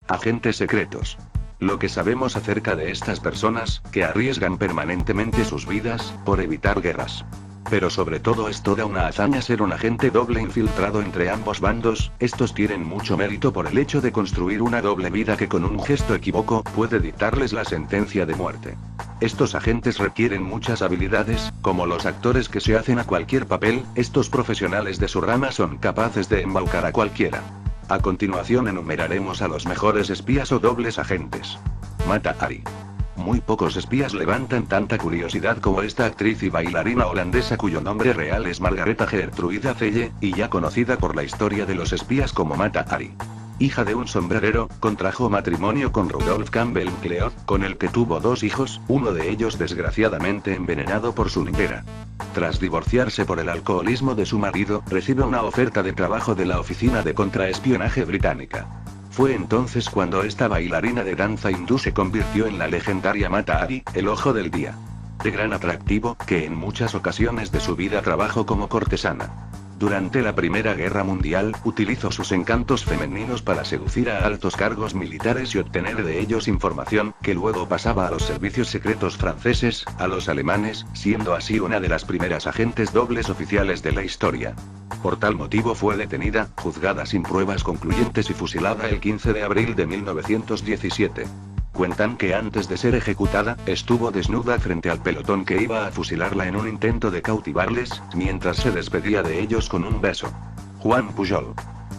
Agentes secretos. Lo que sabemos acerca de estas personas, que arriesgan permanentemente sus vidas, por evitar guerras. Pero sobre todo es toda una hazaña ser un agente doble infiltrado entre ambos bandos. Estos tienen mucho mérito por el hecho de construir una doble vida que con un gesto equívoco, puede dictarles la sentencia de muerte. Estos agentes requieren muchas habilidades, como los actores que se hacen a cualquier papel, estos profesionales de su rama son capaces de embaucar a cualquiera. A continuación enumeraremos a los mejores espías o dobles agentes. Mata Hari. Muy pocos espías levantan tanta curiosidad como esta actriz y bailarina holandesa cuyo nombre real es Margaretha Gertruida Celle, y ya conocida por la historia de los espías como Mata Hari. Hija de un sombrerero, contrajo matrimonio con Rudolf Campbell McLeod, con el que tuvo 2 hijos, uno de ellos desgraciadamente envenenado por su niñera. Tras divorciarse por el alcoholismo de su marido, recibe una oferta de trabajo de la Oficina de Contraespionaje británica. Fue entonces cuando esta bailarina de danza hindú se convirtió en la legendaria Mata Hari, el ojo del día. De gran atractivo, que en muchas ocasiones de su vida trabajó como cortesana. Durante la Primera Guerra Mundial, utilizó sus encantos femeninos para seducir a altos cargos militares y obtener de ellos información, que luego pasaba a los servicios secretos franceses, a los alemanes, siendo así una de las primeras agentes dobles oficiales de la historia. Por tal motivo fue detenida, juzgada sin pruebas concluyentes y fusilada el 15 de abril de 1917. Cuentan que antes de ser ejecutada, estuvo desnuda frente al pelotón que iba a fusilarla en un intento de cautivarles, mientras se despedía de ellos con un beso. Juan Pujol.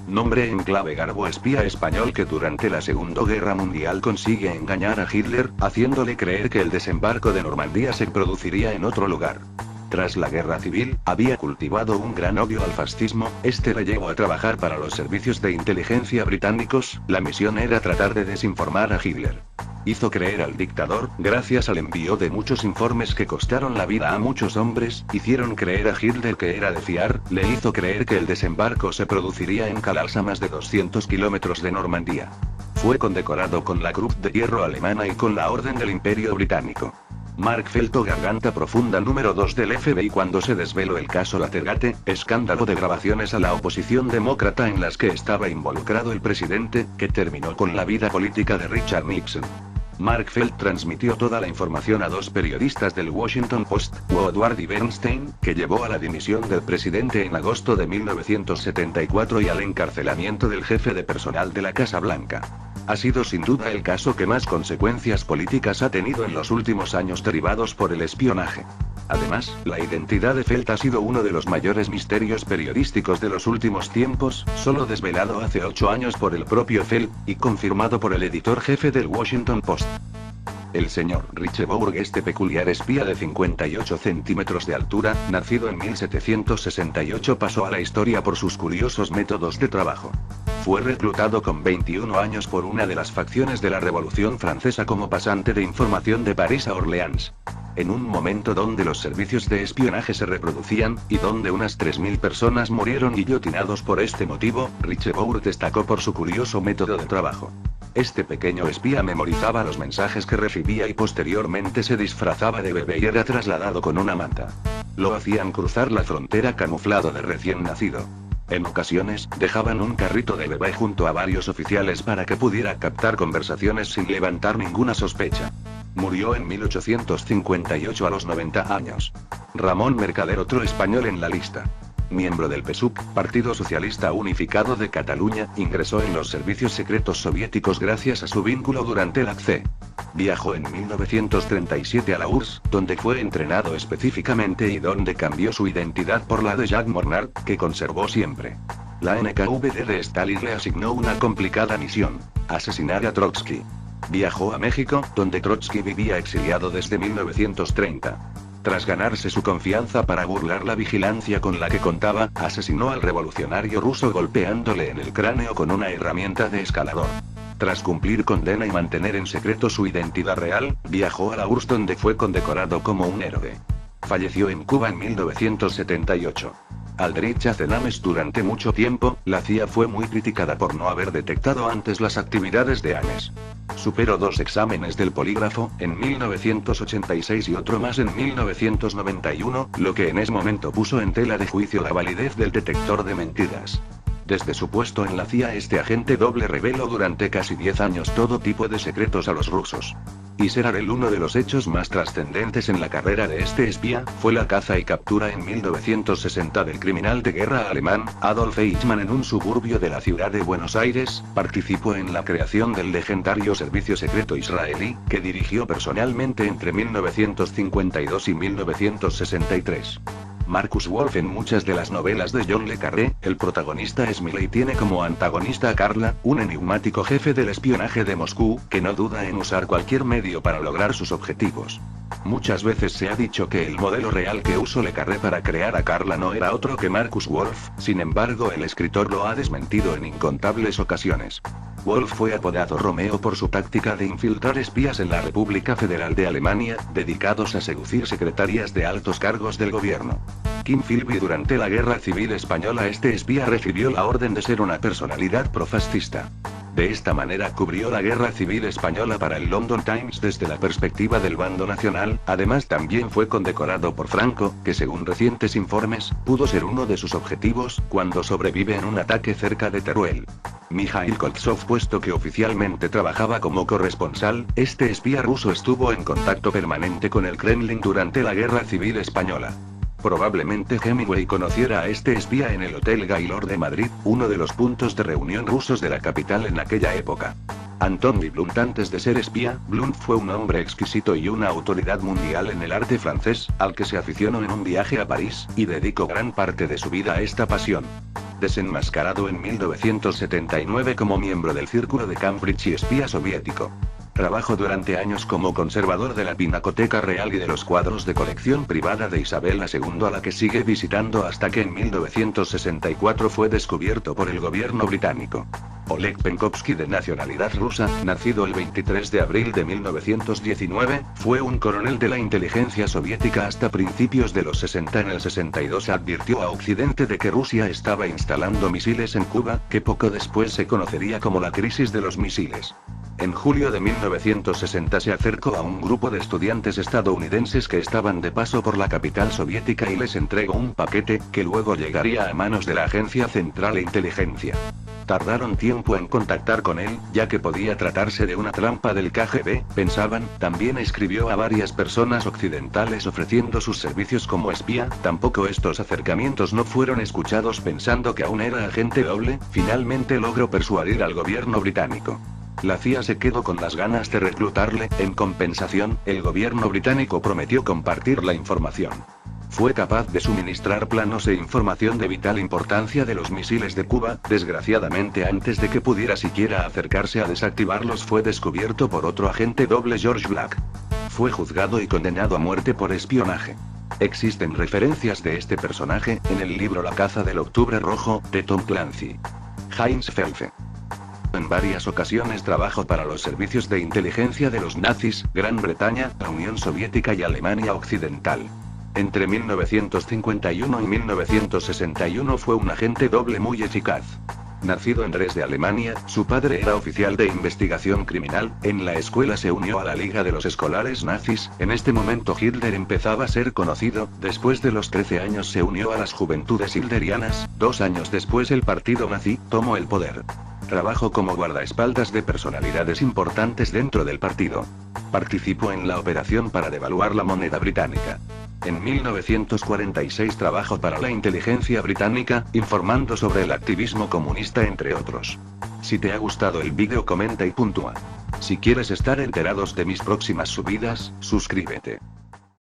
Nombre en clave garbo espía español que durante la Segunda Guerra Mundial consigue engañar a Hitler, haciéndole creer que el desembarco de Normandía se produciría en otro lugar. Tras la guerra civil, había cultivado un gran odio al fascismo, este le llevó a trabajar para los servicios de inteligencia británicos, la misión era tratar de desinformar a Hitler. Hizo creer al dictador, gracias al envío de muchos informes que costaron la vida a muchos hombres, hicieron creer a Hitler que era de fiar, le hizo creer que el desembarco se produciría en Calas a más de 200 kilómetros de Normandía. Fue condecorado con la Cruz de Hierro alemana y con la Orden del Imperio Británico. Mark Felto Garganta Profunda número 2 del FBI cuando se desveló el caso Watergate, escándalo de grabaciones a la oposición demócrata en las que estaba involucrado el presidente, que terminó con la vida política de Richard Nixon. Mark Felt transmitió toda la información a 2 periodistas del Washington Post, Woodward y Bernstein, que llevó a la dimisión del presidente en agosto de 1974 y al encarcelamiento del jefe de personal de la Casa Blanca. Ha sido sin duda el caso que más consecuencias políticas ha tenido en los últimos años derivados por el espionaje. Además, la identidad de Felt ha sido uno de los mayores misterios periodísticos de los últimos tiempos, solo desvelado hace 8 años por el propio Felt, y confirmado por el editor jefe del Washington Post. El señor Richebourg, este peculiar espía de 58 centímetros de altura, nacido en 1768, pasó a la historia por sus curiosos métodos de trabajo. Fue reclutado con 21 años por una de las facciones de la Revolución Francesa como pasante de información de París a Orleans. En un momento donde los servicios de espionaje se reproducían, y donde unas 3.000 personas murieron guillotinados por este motivo, Richebourg destacó por su curioso método de trabajo. Este pequeño espía memorizaba los mensajes que recibía y posteriormente se disfrazaba de bebé y era trasladado con una manta. Lo hacían cruzar la frontera camuflado de recién nacido. En ocasiones, dejaban un carrito de bebé junto a varios oficiales para que pudiera captar conversaciones sin levantar ninguna sospecha. Murió en 1858 a los 90 años. Ramón Mercader, otro español en la lista. Miembro del PSUC, Partido Socialista Unificado de Cataluña, ingresó en los servicios secretos soviéticos gracias a su vínculo durante la AC. Viajó en 1937 a la URSS, donde fue entrenado específicamente y donde cambió su identidad por la de Jacques Mornard, que conservó siempre. La NKVD de Stalin le asignó una complicada misión: asesinar a Trotsky. Viajó a México, donde Trotsky vivía exiliado desde 1930. Tras ganarse su confianza para burlar la vigilancia con la que contaba, asesinó al revolucionario ruso golpeándole en el cráneo con una herramienta de escalador. Tras cumplir condena y mantener en secreto su identidad real, viajó a la URSS donde fue condecorado como un héroe. Falleció en Cuba en 1978. Aldrich Azenames. Durante mucho tiempo, la CIA fue muy criticada por no haber detectado antes las actividades de Ames. Superó 2 exámenes del polígrafo, en 1986 y otro más en 1991, lo que en ese momento puso en tela de juicio la validez del detector de mentiras. Desde su puesto en la CIA, este agente doble reveló durante casi 10 años todo tipo de secretos a los rusos. Y será uno de los hechos más trascendentes en la carrera de este espía, fue la caza y captura en 1960 del criminal de guerra alemán, Adolf Eichmann, en un suburbio de la ciudad de Buenos Aires. Participó en la creación del legendario servicio secreto israelí, que dirigió personalmente entre 1952 y 1963. Markus Wolf. En muchas de las novelas de John le Carré, el protagonista Smiley tiene como antagonista a Karla, un enigmático jefe del espionaje de Moscú, que no duda en usar cualquier medio para lograr sus objetivos. Muchas veces se ha dicho que el modelo real que usó le Carré para crear a Karla no era otro que Markus Wolf, sin embargo el escritor lo ha desmentido en incontables ocasiones. Wolf fue apodado Romeo por su táctica de infiltrar espías en la República Federal de Alemania, dedicados a seducir secretarias de altos cargos del gobierno. Kim Philby. Durante la Guerra Civil Española, este espía recibió la orden de ser una personalidad profascista. De esta manera cubrió la Guerra Civil Española para el London Times desde la perspectiva del bando nacional. Además, también fue condecorado por Franco, que según recientes informes, pudo ser uno de sus objetivos, cuando sobrevive en un ataque cerca de Teruel. Mikhail Koltsov. Puesto que oficialmente trabajaba como corresponsal, este espía ruso estuvo en contacto permanente con el Kremlin durante la Guerra Civil Española. Probablemente Hemingway conociera a este espía en el Hotel Gaylord de Madrid, uno de los puntos de reunión rusos de la capital en aquella época. Antony Blunt. Antes de ser espía, Blunt fue un hombre exquisito y una autoridad mundial en el arte francés, al que se aficionó en un viaje a París, y dedicó gran parte de su vida a esta pasión. Desenmascarado en 1979 como miembro del Círculo de Cambridge y espía soviético. Trabajó durante años como conservador de la Pinacoteca Real y de los cuadros de colección privada de Isabel II, a la que sigue visitando hasta que en 1964 fue descubierto por el gobierno británico. Oleg Penkovsky. De nacionalidad rusa, nacido el 23 de abril de 1919, fue un coronel de la inteligencia soviética hasta principios de los 60. En el 62 advirtió a Occidente de que Rusia estaba instalando misiles en Cuba, que poco después se conocería como la crisis de los misiles. En julio de 1960 se acercó a un grupo de estudiantes estadounidenses que estaban de paso por la capital soviética y les entregó un paquete, que luego llegaría a manos de la Agencia Central de Inteligencia. Tardaron tiempo en contactar con él, ya que podía tratarse de una trampa del KGB, pensaban. También escribió a varias personas occidentales ofreciendo sus servicios como espía. Tampoco estos acercamientos no fueron escuchados, pensando que aún era agente doble. Finalmente logró persuadir al gobierno británico. La CIA se quedó con las ganas de reclutarle. En compensación, el gobierno británico prometió compartir la información. Fue capaz de suministrar planos e información de vital importancia de los misiles de Cuba. Desgraciadamente, antes de que pudiera siquiera acercarse a desactivarlos, fue descubierto por otro agente doble, George Black. Fue juzgado y condenado a muerte por espionaje. Existen referencias de este personaje en el libro La caza del Octubre Rojo, de Tom Clancy. Heinz Felfe. En varias ocasiones trabajó para los servicios de inteligencia de los nazis, Gran Bretaña, la Unión Soviética y Alemania Occidental. Entre 1951 y 1961 fue un agente doble muy eficaz. Nacido en Dresde, Alemania, su padre era oficial de investigación criminal. En la escuela se unió a la Liga de los Escolares Nazis. En este momento Hitler empezaba a ser conocido. Después de los 13 años se unió a las Juventudes Hitlerianas. 2 años después el partido nazi tomó el poder. Trabajó como guardaespaldas de personalidades importantes dentro del partido. Participó en la operación para devaluar la moneda británica. En 1946 trabajó para la inteligencia británica, informando sobre el activismo comunista, entre otros. Si te ha gustado el vídeo, comenta y puntúa. Si quieres estar enterados de mis próximas subidas, suscríbete.